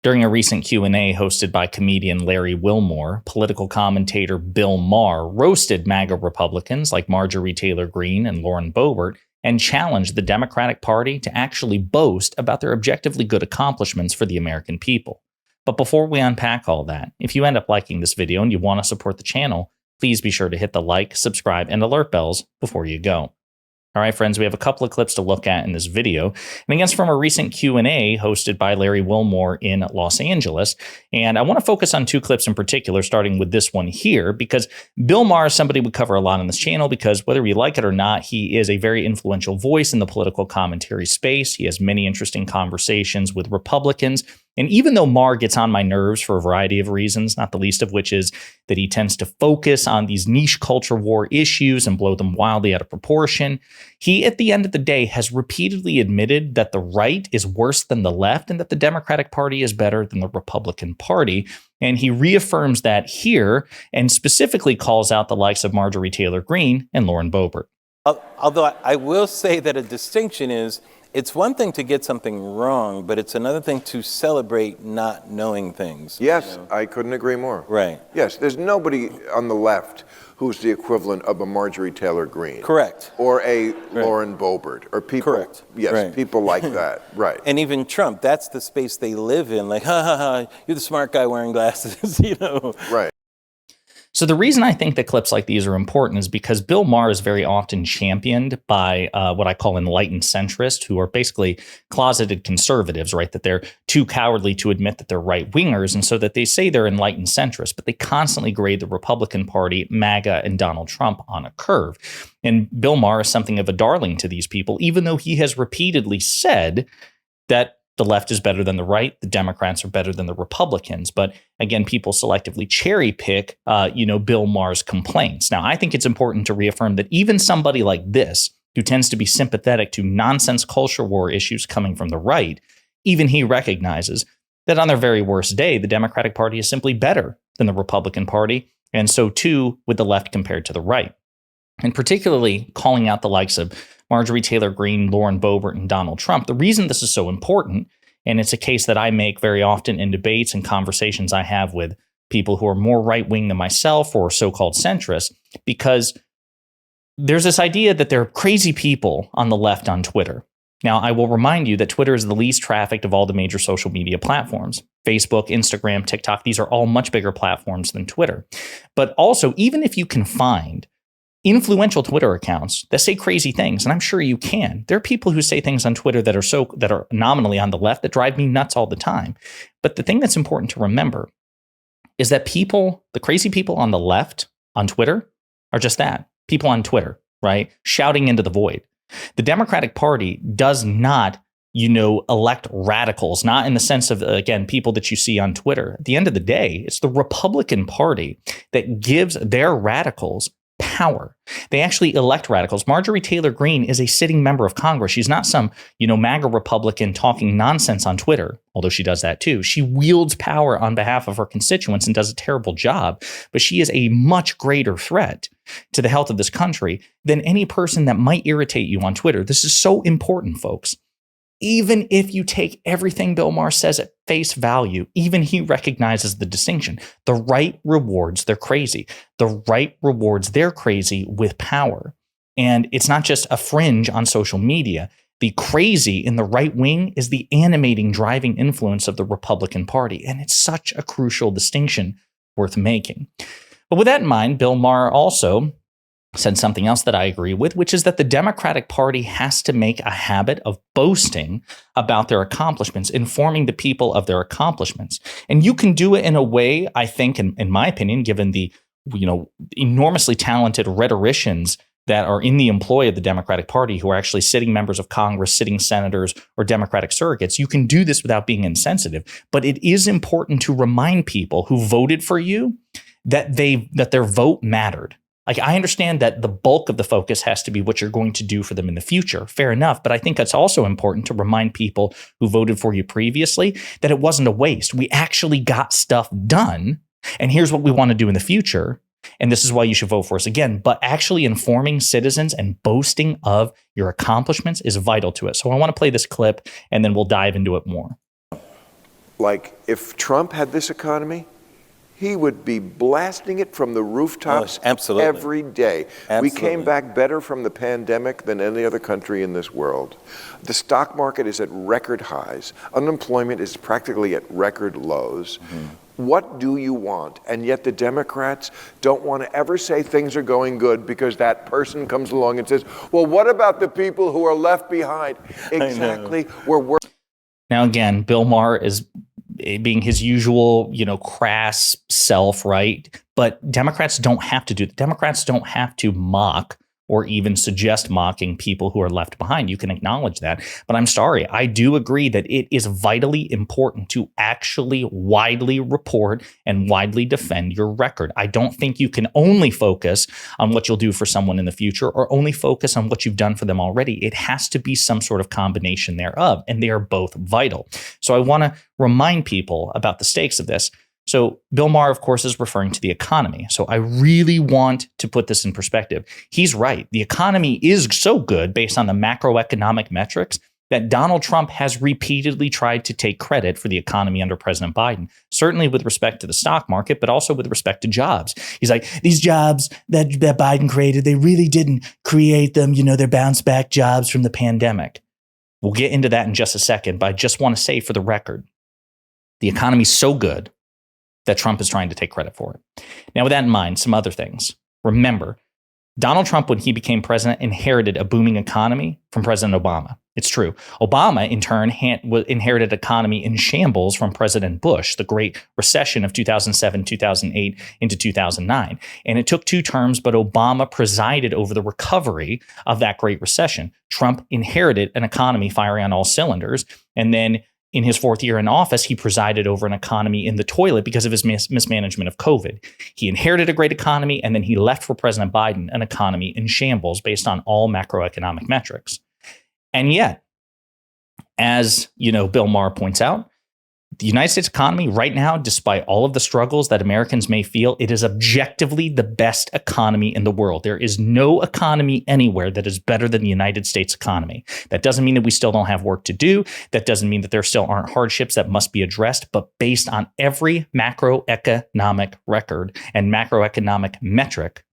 During a recent Q&A hosted by comedian Larry Wilmore, political commentator Bill Maher roasted MAGA Republicans like Marjorie Taylor Greene and Lauren Boebert and challenged the Democratic Party to actually boast about their objectively good accomplishments for the American people. But before we unpack all that, if you end up liking this video and you want to support the channel, please be sure to hit the like, subscribe, and alert bells before you go. All right, friends, we have a couple of clips to look at in this video. And again, it's from a recent Q&A hosted by Larry Wilmore in Los Angeles. And I want to focus on two clips in particular, starting with this one here, because Bill Maher is somebody we cover a lot on this channel because whether we like it or not, he is a very influential voice in the political commentary space. He has many interesting conversations with Republicans. And even though Maher gets on my nerves for a variety of reasons, not the least of which is that he tends to focus on these niche culture war issues and blow them wildly out of proportion, he, at the end of the day, has repeatedly admitted that the right is worse than the left and that the Democratic Party is better than the Republican Party. And he reaffirms that here and specifically calls out the likes of Marjorie Taylor Greene and Lauren Boebert. Although I will say that a distinction is, it's one thing to get something wrong, but it's another thing to celebrate not knowing things. Yes, I couldn't agree more. Right. Yes, there's nobody on the left who's the equivalent of a Marjorie Taylor Greene. Correct. Or a Lauren Boebert. Or people. Correct. Yes, right. People like that. Right. And even Trump, that's the space they live in. Like, ha ha ha, you're the smart guy wearing glasses, you know. Right. So the reason I think that clips like these are important is because Bill Maher is very often championed by what I call enlightened centrists, who are basically closeted conservatives, right? That they're too cowardly to admit that they're right-wingers, and so that they say they're enlightened centrists, but they constantly grade the Republican Party, MAGA, and Donald Trump on a curve. And Bill Maher is something of a darling to these people, even though he has repeatedly said that the left is better than the right. The Democrats are better than the Republicans. But again, people selectively cherry pick, Bill Maher's complaints. Now, I think it's important to reaffirm that even somebody like this, who tends to be sympathetic to nonsense culture war issues coming from the right, even he recognizes that on their very worst day, the Democratic Party is simply better than the Republican Party. And so too with the left compared to the right. And particularly calling out the likes of Marjorie Taylor Greene, Lauren Boebert, and Donald Trump. The reason this is so important, and it's a case that I make very often in debates and conversations I have with people who are more right-wing than myself or so-called centrists, because there's this idea that there are crazy people on the left on Twitter. Now, I will remind you that Twitter is the least trafficked of all the major social media platforms. Facebook, Instagram, TikTok, these are all much bigger platforms than Twitter. But also, even if you can find influential Twitter accounts that say crazy things, and I'm sure you can. There are people who say things on Twitter that are nominally on the left that drive me nuts all the time. But the thing that's important to remember is that the crazy people on the left on Twitter are just that, people on Twitter, right? Shouting into the void. The Democratic Party does not, elect radicals, not in the sense of, again, people that you see on Twitter. At the end of the day, it's the Republican Party that gives their radicals power. They actually elect radicals. Marjorie Taylor Greene is a sitting member of Congress. She's not some, MAGA Republican talking nonsense on Twitter, although she does that too. She wields power on behalf of her constituents and does a terrible job, but she is a much greater threat to the health of this country than any person that might irritate you on Twitter. This is so important, folks. Even if you take everything Bill Maher says at face value, even he recognizes the distinction. The right rewards their crazy. The right rewards their crazy with power. And it's not just a fringe on social media. The crazy in the right wing is the animating, driving influence of the Republican Party. And it's such a crucial distinction worth making. But with that in mind, Bill Maher also said something else that I agree with, which is that the Democratic Party has to make a habit of boasting about their accomplishments, informing the people of their accomplishments. And you can do it in a way, I think, in my opinion, given the enormously talented rhetoricians that are in the employ of the Democratic Party, who are actually sitting members of Congress, sitting senators, or Democratic surrogates. You can do this without being insensitive. But it is important to remind people who voted for you that their vote mattered. Like, I understand that the bulk of the focus has to be what you're going to do for them in the future. Fair enough. But I think it's also important to remind people who voted for you previously that it wasn't a waste. We actually got stuff done. And here's what we want to do in the future. And this is why you should vote for us again. But actually informing citizens and boasting of your accomplishments is vital to it. So I want to play this clip and then we'll dive into it more. Like, if Trump had this economy, he would be blasting it from the rooftops absolutely. every day. Absolutely. We came back better from the pandemic than any other country in this world. The stock market is at record highs. Unemployment is practically at record lows. What do you want? And yet the Democrats don't want to ever say things are going good because that person comes along and says, well, what about the people who are left behind? Exactly. Now, again, Bill Maher is being his usual, crass self, right? But Democrats don't have to do that. Democrats don't have to mock or even suggest mocking people who are left behind. You can acknowledge that. But I'm sorry, I do agree that it is vitally important to actually widely report and widely defend your record. I don't think you can only focus on what you'll do for someone in the future or only focus on what you've done for them already. It has to be some sort of combination thereof, and they are both vital. So I want to remind people about the stakes of this. So Bill Maher, of course, is referring to the economy. So I really want to put this in perspective. He's right. The economy is so good based on the macroeconomic metrics that Donald Trump has repeatedly tried to take credit for the economy under President Biden, certainly with respect to the stock market, but also with respect to jobs. He's like, these jobs that Biden created, they really didn't create them. They're bounce back jobs from the pandemic. We'll get into that in just a second, but I just want to say for the record, the economy's so good that Trump is trying to take credit for it. Now, with that in mind, some other things. Remember, Donald Trump, when he became president, inherited a booming economy from President Obama. It's true. Obama, in turn, inherited an economy in shambles from President Bush, the Great Recession of 2007, 2008 into 2009. And it took 2 terms, but Obama presided over the recovery of that Great Recession. Trump inherited an economy firing on all cylinders, and then in his 4th year in office, he presided over an economy in the toilet because of his mismanagement of COVID. He inherited a great economy, and then he left for President Biden an economy in shambles based on all macroeconomic metrics. And yet, as Bill Maher points out, the United States economy right now, despite all of the struggles that Americans may feel, it is objectively the best economy in the world. There is no economy anywhere that is better than the United States economy. That doesn't mean that we still don't have work to do. That doesn't mean that there still aren't hardships that must be addressed. But based on every macroeconomic record and macroeconomic metric,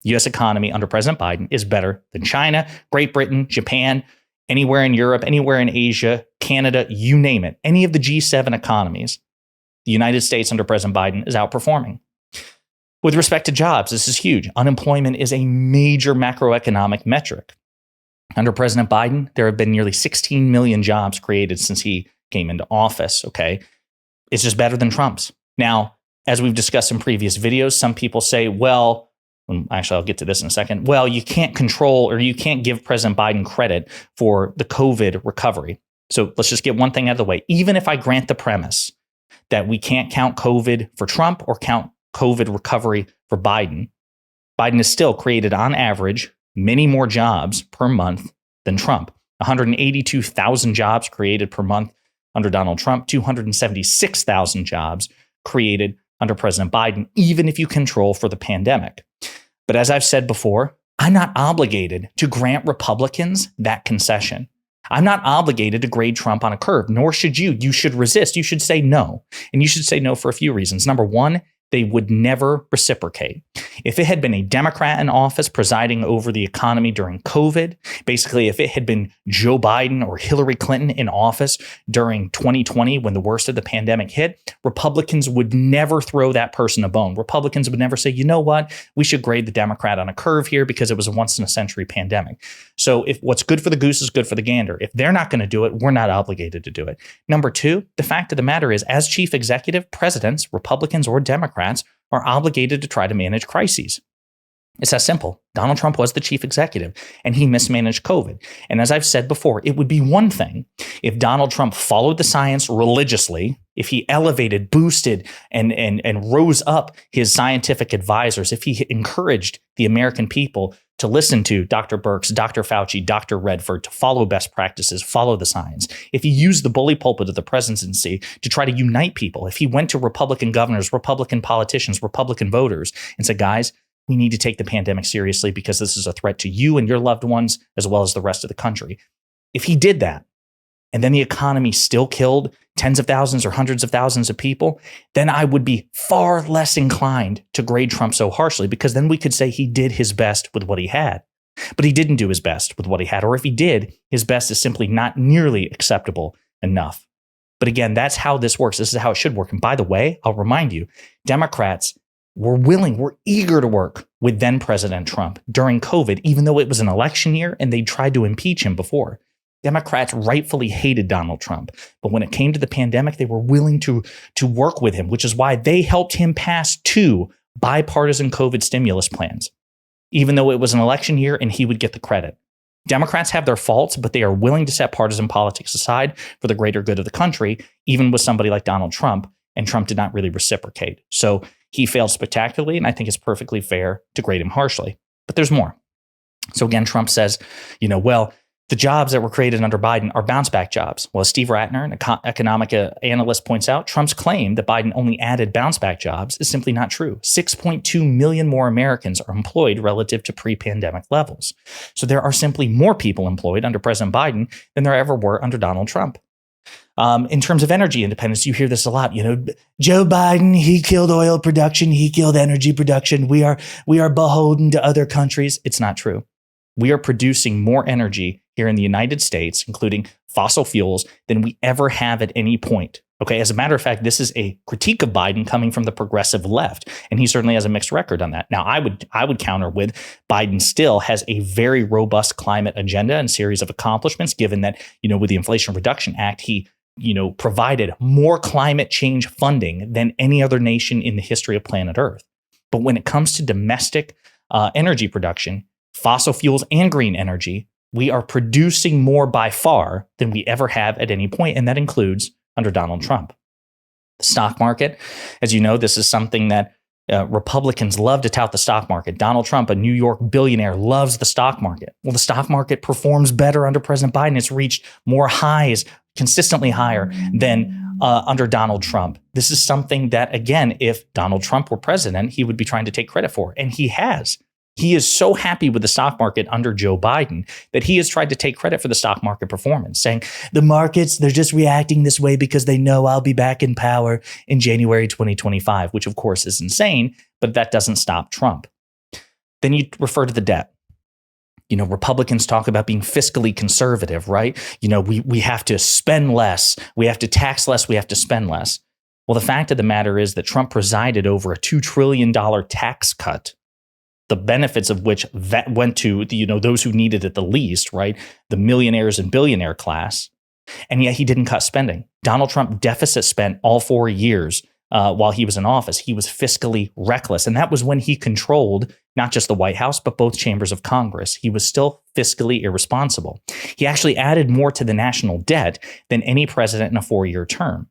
the U.S. economy under President Biden is better than China, Great Britain, Japan, anywhere in Europe, anywhere in Asia, Canada, you name it. Any of the G7 economies, the United States under President Biden is outperforming. With respect to jobs, this is huge. Unemployment is a major macroeconomic metric. Under President Biden, there have been nearly 16 million jobs created since he came into office, okay? It's just better than Trump's. Now, as we've discussed in previous videos, some people say, well, actually, I'll get to this in a second. Well, you can't control or you can't give President Biden credit for the COVID recovery. So let's just get one thing out of the way. Even if I grant the premise that we can't count COVID for Trump or count COVID recovery for Biden, Biden has still created on average many more jobs per month than Trump. 182,000 jobs created per month under Donald Trump, 276,000 jobs created under President Biden, even if you control for the pandemic. But as I've said before, I'm not obligated to grant Republicans that concession. I'm not obligated to grade Trump on a curve, nor should you. You should resist. You should say no. And you should say no for a few reasons. Number one, they would never reciprocate. If it had been a Democrat in office presiding over the economy during COVID, basically if it had been Joe Biden or Hillary Clinton in office during 2020 when the worst of the pandemic hit, Republicans would never throw that person a bone. Republicans would never say, you know what, we should grade the Democrat on a curve here because it was a once in a century pandemic. So if what's good for the goose is good for the gander, if they're not going to do it, we're not obligated to do it. Number two, the fact of the matter is, as chief executive, presidents, Republicans or Democrats, are obligated to try to manage crises. It's that simple. Donald Trump was the chief executive and he mismanaged COVID. And as I've said before, it would be one thing if Donald Trump followed the science religiously, if he elevated, boosted, and rose up his scientific advisors, if he encouraged the American people to listen to Dr. Birx, Dr. Fauci, Dr. Redford, to follow best practices, follow the science. If he used the bully pulpit of the presidency to try to unite people, if he went to Republican governors, Republican politicians, Republican voters and said, guys, we need to take the pandemic seriously because this is a threat to you and your loved ones, as well as the rest of the country. If he did that, and then the economy still killed tens of thousands or hundreds of thousands of people, then I would be far less inclined to grade Trump so harshly, because then we could say he did his best with what he had. But he didn't do his best with what he had, or if he did, his best is simply not nearly acceptable enough. But again, that's how this works. This is how it should work. And by the way, I'll remind you, Democrats were eager to work with then President Trump during COVID, even though it was an election year and they tried to impeach him before. Democrats rightfully hated Donald Trump, but when it came to the pandemic, they were willing to work with him, which is why they helped him pass 2 bipartisan COVID stimulus plans, even though it was an election year and he would get the credit. Democrats have their faults, but they are willing to set partisan politics aside for the greater good of the country, even with somebody like Donald Trump, and Trump did not really reciprocate. So he failed spectacularly, and I think it's perfectly fair to grade him harshly. But there's more. So again, Trump says, well, the jobs that were created under Biden are bounce back jobs. Well, as Steve Ratner, an economic analyst, points out, Trump's claim that Biden only added bounce back jobs is simply not true. 6.2 million more Americans are employed relative to pre-pandemic levels. So there are simply more people employed under President Biden than there ever were under Donald Trump. In terms of energy independence, you hear this a lot. Joe Biden, he killed oil production. He killed energy production. We are beholden to other countries. It's not true. We are producing more energy here in the United States, including fossil fuels, than we ever have at any point. Okay, as a matter of fact, this is a critique of Biden coming from the progressive left, and he certainly has a mixed record on that. Now, I would counter with Biden still has a very robust climate agenda and series of accomplishments, given that, with the Inflation Reduction Act, he provided more climate change funding than any other nation in the history of planet Earth. But when it comes to domestic energy production, fossil fuels and green energy, we are producing more by far than we ever have at any point, and that includes under Donald Trump. The stock market, as you know, this is something that Republicans love to tout the stock market. Donald Trump, a New York billionaire, loves the stock market. Well, the stock market performs better under President Biden. It's reached more highs, consistently higher than under Donald Trump. This is something that, again, if Donald Trump were president, he would be trying to take credit for, and he has. He is so happy with the stock market under Joe Biden that he has tried to take credit for the stock market performance, saying the markets, they're just reacting this way because they know I'll be back in power in January 2025, which of course is insane, but that doesn't stop Trump. Then you refer to the debt. Republicans talk about being fiscally conservative, right? We have to spend less, we have to tax less, we have to spend less. Well, the fact of the matter is that Trump presided over a $2 trillion tax cut, the benefits of which went to those who needed it the least, right? The millionaires and billionaire class. And yet he didn't cut spending. Donald Trump deficit spent all 4 years while he was in office. He was fiscally reckless. And that was when he controlled not just the White House, but both chambers of Congress. He was still fiscally irresponsible. He actually added more to the national debt than any president in a 4-year term,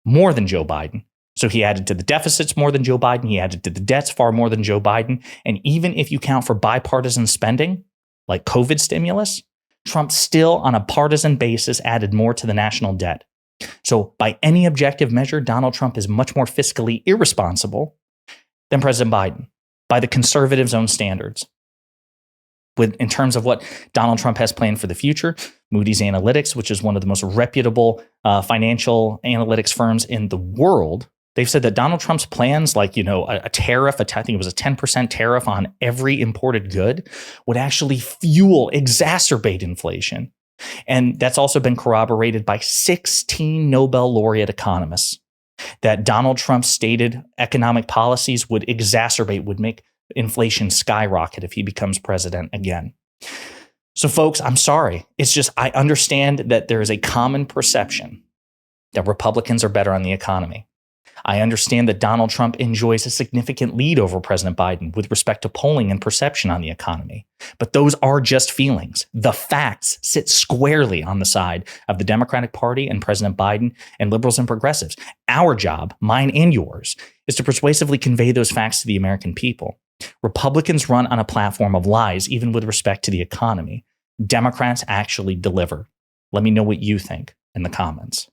more than Joe Biden. So he added to the deficits more than Joe Biden. He added to the debts far more than Joe Biden. And even if you count for bipartisan spending, like COVID stimulus, Trump still on a partisan basis added more to the national debt. So by any objective measure, Donald Trump is much more fiscally irresponsible than President Biden by the conservatives' own standards. In terms of what Donald Trump has planned for the future, Moody's Analytics, which is one of the most reputable financial analytics firms in the world, they've said that Donald Trump's plans, like, a tariff, I think it was a 10% tariff on every imported good, would actually exacerbate inflation. And that's also been corroborated by 16 Nobel laureate economists, that Donald Trump's stated economic policies would make inflation skyrocket if he becomes president again. So folks, I'm sorry. It's just, I understand that there is a common perception that Republicans are better on the economy. I understand that Donald Trump enjoys a significant lead over President Biden with respect to polling and perception on the economy. But those are just feelings. The facts sit squarely on the side of the Democratic Party and President Biden and liberals and progressives. Our job, mine and yours, is to persuasively convey those facts to the American people. Republicans run on a platform of lies, even with respect to the economy. Democrats actually deliver. Let me know what you think in the comments.